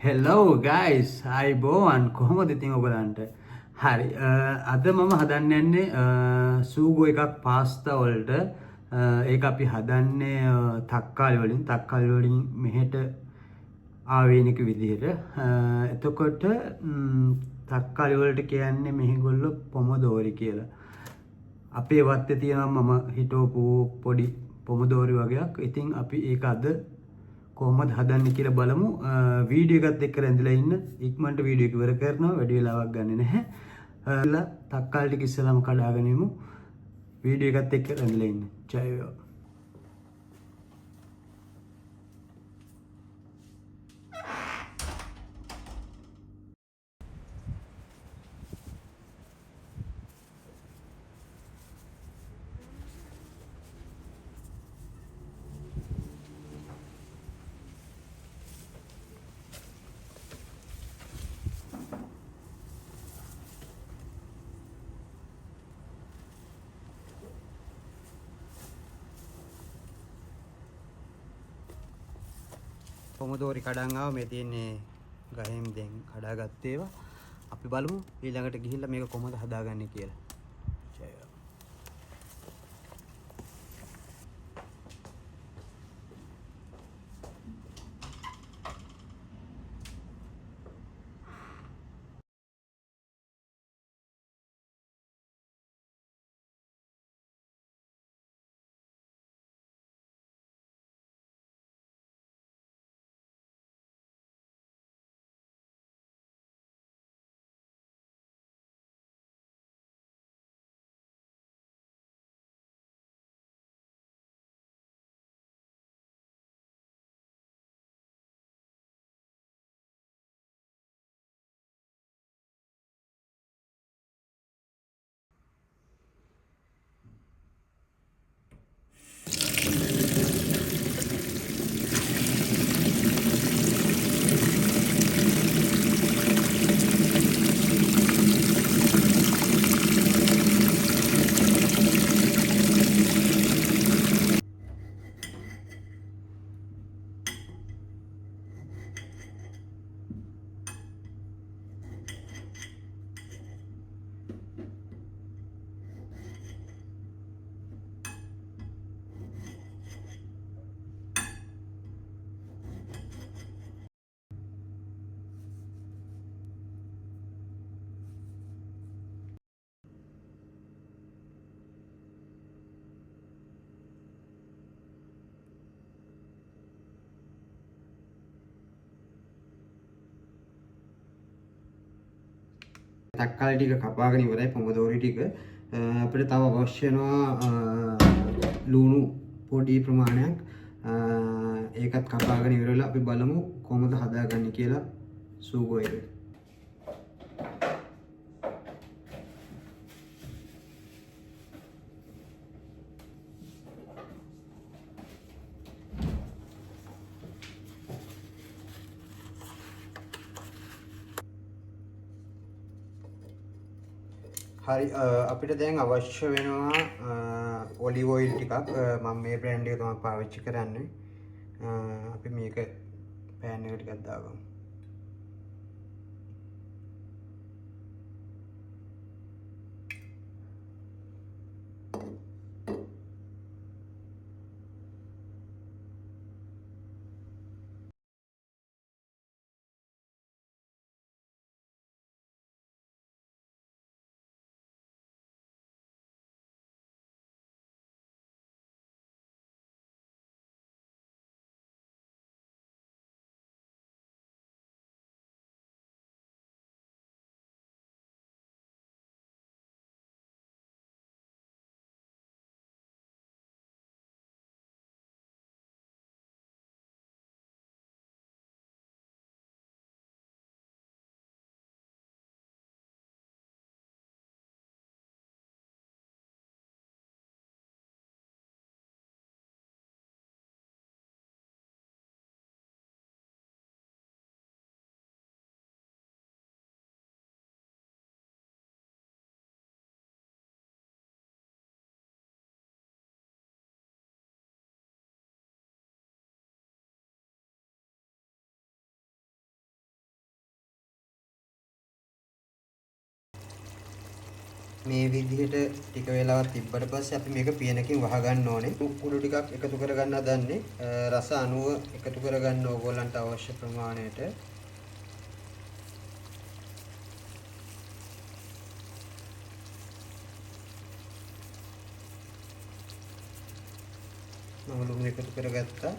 Hello guys අයිබෝවන් කොහොමද ඉතින් ඔයගලන්ට හරි අද මම හදන්න යන්නේ සූගෝ එකක් පාස්තා වලට ඒක අපි හදන්නේ තක්කාලි වලින් මෙහෙට ආවේනික විදිහට එතකොට තක්කාලි වලට කියන්නේ මෙහිගොල්ලෝ පොමදෝරි කියලා අපේ වත්තේ තියෙනවා මම හිටවපු පොඩි පොමදෝරි වගේක් ඉතින් අපි ඒක අද කොහොමද හදන්නේ කියලා බලමු වීඩියෝ එකත් එක්ක රැඳිලා ඉන්න ඉක්මනට වීඩියෝ එක ඉවර කරනවා වැඩි වෙලාවක් ගන්නෙ නැහැ තක්කාලි ටික ඉස්සෙල්ලාම කඩාගෙන ඉමු වීඩියෝ එකත් එක්ක රැඳිලා ඉන්න ජය වේවා පොමදෝරි කඩන් ආව මේ තියෙන්නේ ගහෙන් දැන් කඩාගත්ත ඒවා අපි බලමු ඊළඟට ගිහිල්ලා මේක කොහොමද හදාගන්නේ කියලා ජය වේවා තක්කාලි ටික කපාගෙන ඉවරයි පොමදෝරි ටික අපිට තව අවශ්‍ය වෙනවා ලුණු පොඩි ප්‍රමාණයක් ඒකත් කපාගෙන ඉවරලා අපි බලමු කොහොමද හදාගන්නේ කියලා සූගෝ එක හරි අපිට දැන් අවශ්‍ය වෙනවා ඔලිව් ඔයිල් ටිකක් මම මේ බ්‍රෑන්ඩ් එක තමයි පාවිච්චි කරන්නේ අපි මේක පෑන් එකට ටිකක් දාගමු මේ විදිහට ටික වෙලාවක් තිබ්බට පස්සේ අපි මේක පියනකින් වහ ගන්න ඕනේ. කුඩු ටිකක් එකතු කරගන්න හදන්නේ. රස අණුව එකතු කරගන්න ඕගොල්ලන්ට අවශ්‍ය ප්‍රමාණයට. මම ලුණු එකතු කරගත්තා.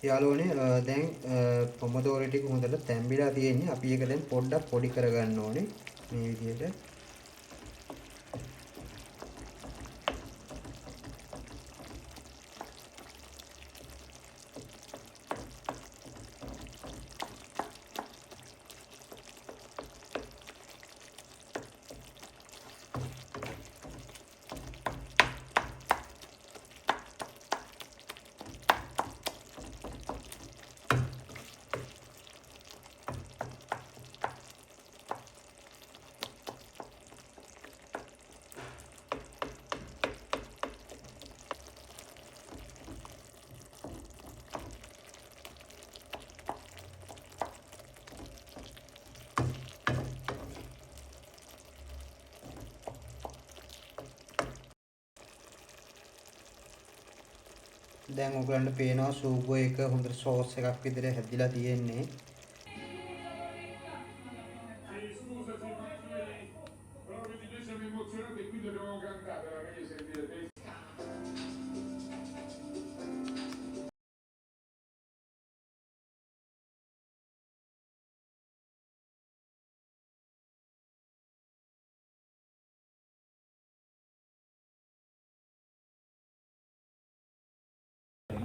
යාළුවනේ දැන් පොමොදෝරේ ටික හොඳට තැම්බිලා තියෙන්නේ. අපි ඒක දැන් පොඩ්ඩක් පොඩි කරගන්න ඕනේ මේ විදිහට. දැන් ඔයගලන්ට පේනවා සූප් එක හොඳට සෝස් එකක් විදිහට හැදිලා තියෙන්නේ.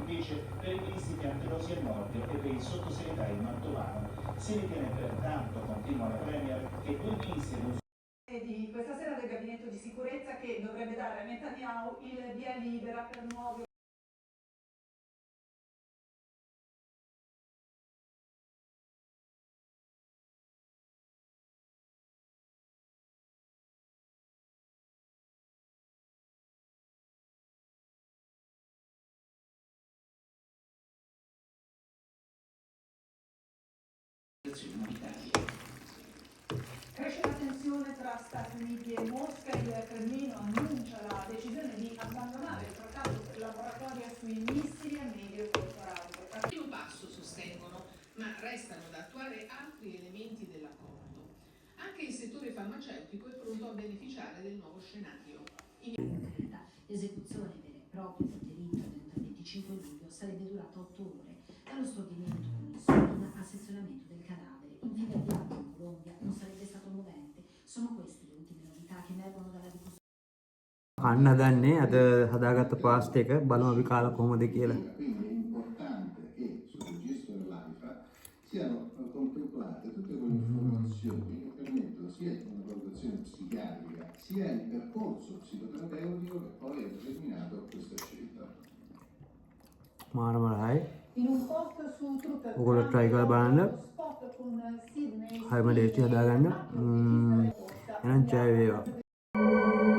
Invece per i ministri Piantedosi e Nordio e per il sottosegretario Mantovano si ritiene pertanto, continua la Premier, che due ministri di questa sera del gabinetto di sicurezza che dovrebbe dare a Netanyahu il via libera per nuovi Cresce la tensione tra Stati Uniti e Mosca, il Cremlino annuncia la decisione di abbandonare il trattato laboratorio sui missili a medio e corto raggio. Un passo sostengono, ma restano da attuare altri elementi dell'accordo. Anche il settore farmaceutico è pronto a beneficiare del nuovo scenario. L'esecuzione vera e propria del delitto avvenuta il 25 luglio sarebbe durata 8 ore, dallo stordimento con il suino al sezionamento del cadavere. Infine il viaggio in Colombia non sarebbe stato movente. Sono queste le ultime novità che emergono dalla ricostruzione. කන්න හදන්නේ අද හදාගත්ත past එක බලමු අපි කාලා කොහොමද කියලා. Quindi è importante che sul registro dell'AIFA siano contemplate tutte quelle informazioni che permettono sia una valutazione psichiatrica sia il percorso psicoterapeutico che poi ha determinato questa scelta. මාරමරයි. In un post su Twitter, ඔයගොල්ලෝ try කරලා බලන්න. spot con Sydney. හරිම ටේස්ටි හදාගන්න. එහෙනම් ජය වේවා.